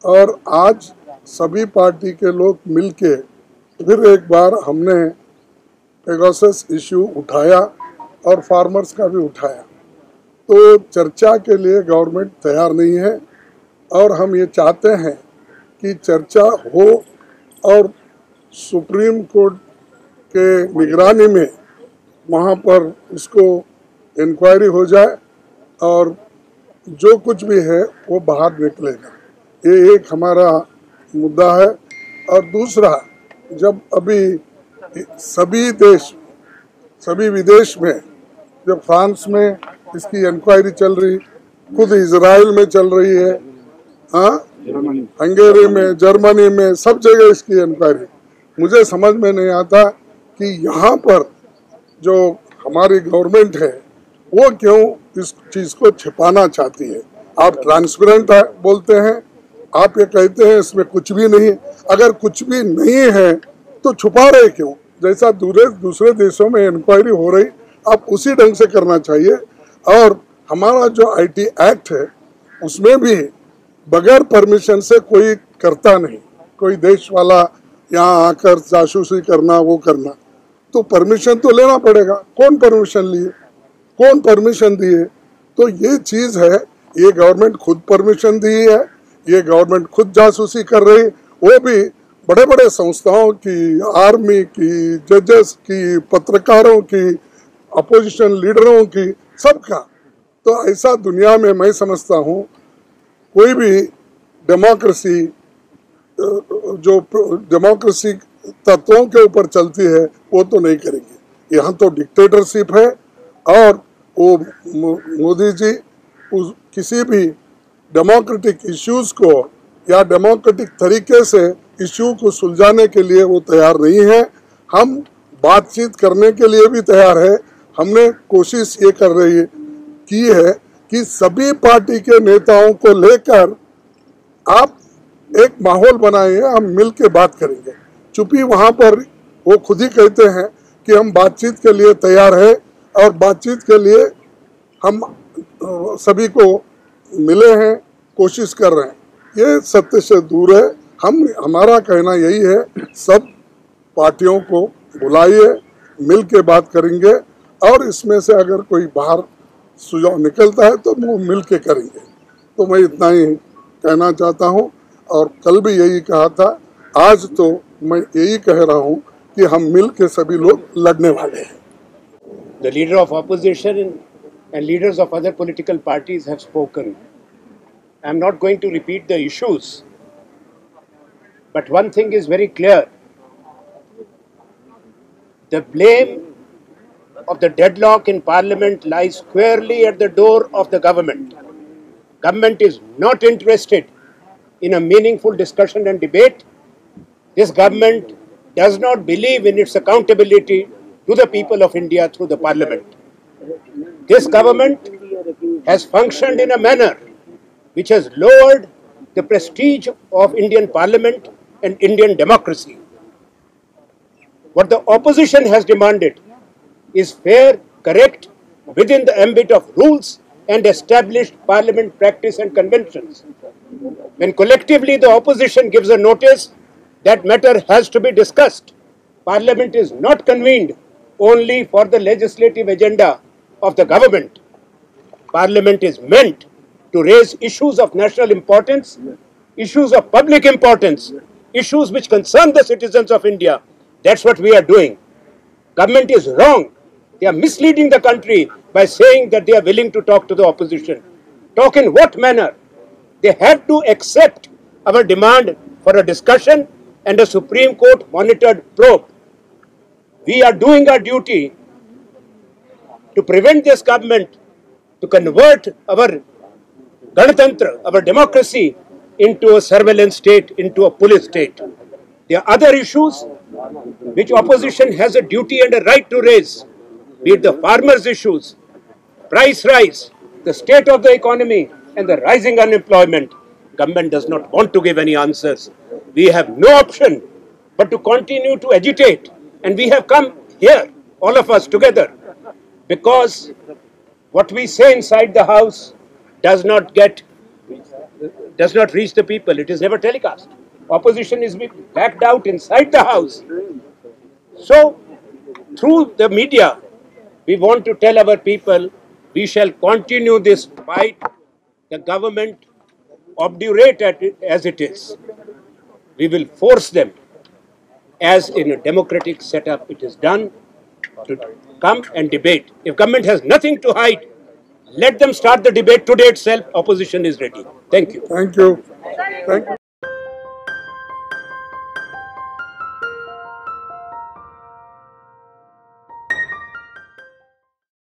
और आज सभी पार्टी के लोग मिलके फिर एक बार हमने पेगासस इश्यू उठाया और फार्मर्स का भी उठाया। तो चर्चा के लिए गवर्नमेंट तैयार नहीं है और हम ये चाहते हैं कि चर्चा हो और सुप्रीम कोर्ट के निगरानी में वहाँ पर इसको इंक्वायरी हो जाए और जो कुछ भी है वो बाहर निकलेगा। ये एक हमारा मुद्दा है। और दूसरा, जब अभी सभी विदेश में, जब फ्रांस में इसकी इंक्वायरी चल रही, खुद इजराइल में चल रही है, हाँ, हंगेरी में, जर्मनी में, सब जगह इसकी इंक्वायरी, मुझे समझ में नहीं आता कि यहाँ पर जो हमारी गवर्नमेंट है वो क्यों इस चीज को छिपाना चाहती है। आप ट्रांसपेरेंट बोलते हैं, आप ये कहते हैं इसमें कुछ भी नहीं। अगर कुछ भी नहीं है तो छुपा रहे क्यों? जैसा दूसरे देशों में इंक्वायरी हो रही, आप उसी ढंग से करना चाहिए। और हमारा जो आईटी एक्ट है उसमें भी बगैर परमिशन से कोई करता नहीं। कोई देश वाला यहाँ आकर जासूसी करना, वो करना, तो परमिशन तो लेना पड़ेगा। कौन परमिशन लिए, कौन परमिशन दिए? तो ये चीज है, ये गवर्नमेंट खुद परमिशन दी है, ये गवर्नमेंट खुद जासूसी कर रही, वो भी बड़े बड़े संस्थाओं की, आर्मी की, जजेस की, पत्रकारों की, अपोजिशन लीडरों की, सबका। तो ऐसा दुनिया में मैं समझता हूँ कोई भी डेमोक्रेसी जो डेमोक्रेसी तत्वों के ऊपर चलती है वो तो नहीं करेंगे। यहाँ तो डिक्टेटरशिप है और वो मोदी जी किसी भी डेमोक्रेटिक इश्यूज को या डेमोक्रेटिक तरीके से इश्यू को सुलझाने के लिए वो तैयार नहीं है। हम बातचीत करने के लिए भी तैयार है। हमने कोशिश ये की है कि सभी पार्टी के नेताओं को लेकर आप एक माहौल बनाइए, हम मिल के बात करेंगे। चूंकि वहाँ पर वो खुद ही कहते हैं कि हम बातचीत के लिए तैयार है और बातचीत के लिए हम सभी को मिले हैं, कोशिश कर रहे हैं। ये सत्य से दूर है। हमारा कहना यही है, सब पार्टियों को बुलाइए, मिल के बात करेंगे और इसमें से अगर कोई बाहर सुझाव निकलता है तो वो मिल के करेंगे। तो मैं इतना ही कहना चाहता हूँ और कल भी यही कहा था, आज तो मैं यही कह रहा हूँ कि हम मिल के सभी लोग लड़ने वाले हैं। The leader of opposition and leaders of other political parties have spoken. I am not going to repeat the issues, but one thing is very clear. The blame of the deadlock in Parliament lies squarely at the door of the government. Government is not interested in a meaningful discussion and debate. This government does not believe in its accountability to the people of India through the Parliament. This government has functioned in a manner which has lowered the prestige of Indian Parliament and Indian democracy. What the opposition has demanded is fair, correct, within the ambit of rules and established Parliament practice and conventions. When collectively the opposition gives a notice, that matter has to be discussed. Parliament is not convened only for the legislative agenda of the government. Parliament is meant to raise issues of national importance, issues of public importance, issues which concern the citizens of India. That's what we are doing. Government is wrong. They are misleading the country by saying that they are willing to talk to the opposition. Talk in what manner? They have to accept our demand for a discussion and a Supreme Court monitored probe. We are doing our duty to prevent this government to convert our Ganatantra, our democracy, into a surveillance state, into a police state. There are other issues which opposition has a duty and a right to raise, be it the farmers' issues, price rise, the state of the economy and the rising unemployment. Government does not want to give any answers. We have no option but to continue to agitate, and we have come here, all of us together, because what we say inside the house does not get does not reach the people. It is never telecast. Opposition is being backed out inside the house. So, through the media, we want to tell our people we shall continue this fight. The government, obdurate as it is, we will force them, as in a democratic setup it is done, to come and debate. If government has nothing to hide, let them start the debate today itself. Opposition is ready. Thank you. Thank you. Thank you.